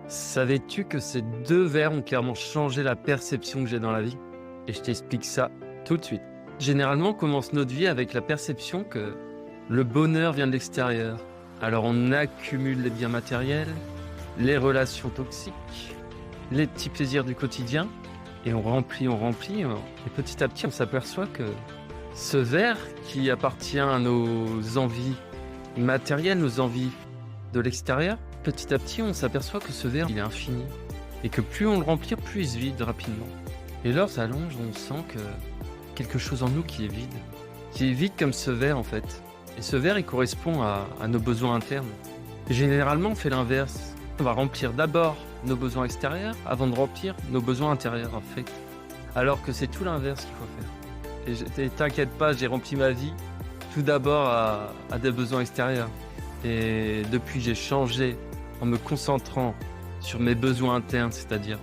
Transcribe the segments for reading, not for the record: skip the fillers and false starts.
Savais-tu que ces 2 vers ont clairement changé la perception que j'ai dans la vie? Et je t'explique ça tout de suite. Généralement, on commence notre vie avec la perception que le bonheur vient de l'extérieur. Alors on accumule les biens matériels, les relations toxiques, les petits plaisirs du quotidien, et on remplit, et petit à petit on s'aperçoit que ce verre qui appartient à nos envies matérielles, nos envies de l'extérieur, petit à petit, on s'aperçoit que ce verre, il est infini et que plus on le remplit, plus il se vide rapidement. Et l'heure s'allonge, on sent que quelque chose en nous qui est vide comme ce verre en fait. Et ce verre, il correspond à nos besoins internes. Et généralement, on fait l'inverse. On va remplir d'abord nos besoins extérieurs avant de remplir nos besoins intérieurs en fait. Alors que c'est tout l'inverse qu'il faut faire. Et t'inquiète pas, j'ai rempli ma vie tout d'abord à des besoins extérieurs. Et depuis, j'ai changé en me concentrant sur mes besoins internes, c'est-à-dire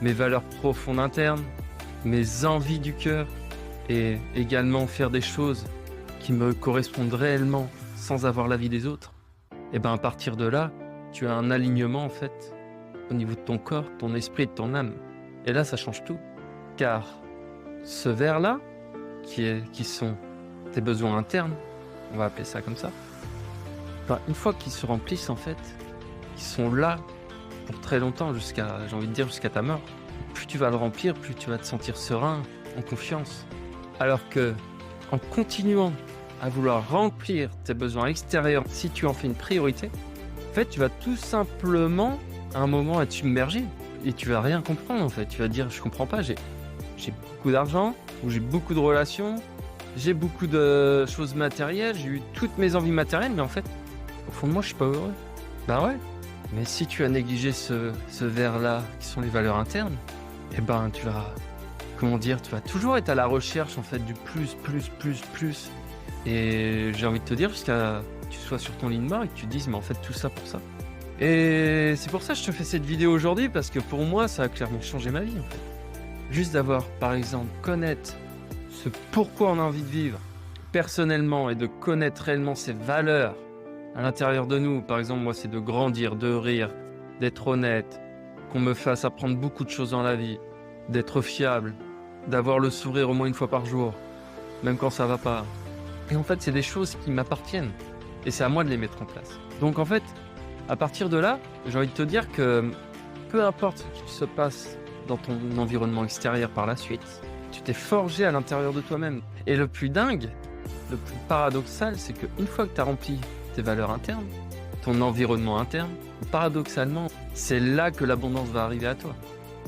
mes valeurs profondes internes, mes envies du cœur, et également faire des choses qui me correspondent réellement sans avoir l'avis des autres. Et ben à partir de là, tu as un alignement en fait au niveau de ton corps, ton esprit, de ton âme. Et là, ça change tout. Car ce verre-là, qui sont tes besoins internes, on va appeler ça comme ça, ben, une fois qu'ils se remplissent en fait, ils sont là pour très longtemps, j'ai envie de dire jusqu'à ta mort. Plus tu vas le remplir, plus tu vas te sentir serein, en confiance. Alors que, en continuant à vouloir remplir tes besoins extérieurs, si tu en fais une priorité, en fait, tu vas tout simplement, à un moment, être submergé. Et tu vas rien comprendre, en fait. Tu vas te dire, je comprends pas, j'ai beaucoup d'argent, ou j'ai beaucoup de relations, j'ai beaucoup de choses matérielles, j'ai eu toutes mes envies matérielles, mais en fait, au fond de moi, je suis pas heureux. Ben ouais. Mais si tu as négligé ce verre-là, qui sont les valeurs internes, eh ben tu vas, comment dire, tu vas toujours être à la recherche en fait du plus. Et j'ai envie de te dire jusqu'à que tu sois sur ton lit de mort et que tu te dises mais en fait tout ça pour ça. Et c'est pour ça que je te fais cette vidéo aujourd'hui parce que pour moi ça a clairement changé ma vie en fait. Juste d'avoir par exemple connaître ce pourquoi on a envie de vivre personnellement et de connaître réellement ses valeurs à l'intérieur de nous. Par exemple, moi, c'est de grandir, de rire, d'être honnête, qu'on me fasse apprendre beaucoup de choses dans la vie, d'être fiable, d'avoir le sourire au moins une fois par jour, même quand ça va pas. Et en fait, c'est des choses qui m'appartiennent. Et c'est à moi de les mettre en place. Donc en fait, à partir de là, j'ai envie de te dire que peu importe ce qui se passe dans ton environnement extérieur par la suite, tu t'es forgé à l'intérieur de toi-même. Et le plus dingue, le plus paradoxal, c'est qu'une fois que tu as rempli tes valeurs internes, ton environnement interne, paradoxalement, c'est là que l'abondance va arriver à toi.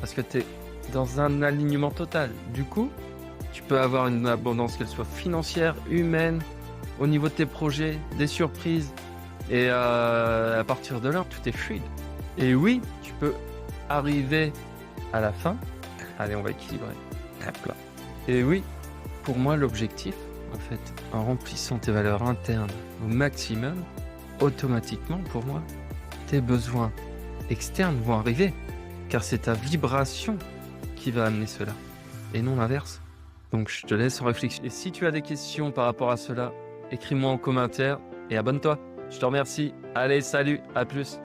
Parce que tu es dans un alignement total. Du coup, tu peux avoir une abondance, qu'elle soit financière, humaine, au niveau de tes projets, des surprises. Et à partir de là, tout est fluide. Et oui, tu peux arriver à la fin. Allez, on va équilibrer. Hop là. Et oui, pour moi, l'objectif, en fait, en remplissant tes valeurs internes au maximum, automatiquement, pour moi, tes besoins externes vont arriver. Car c'est ta vibration qui va amener cela, et non l'inverse. Donc je te laisse en réflexion. Et si tu as des questions par rapport à cela, écris-moi en commentaire et abonne-toi. Je te remercie. Allez, salut, à plus.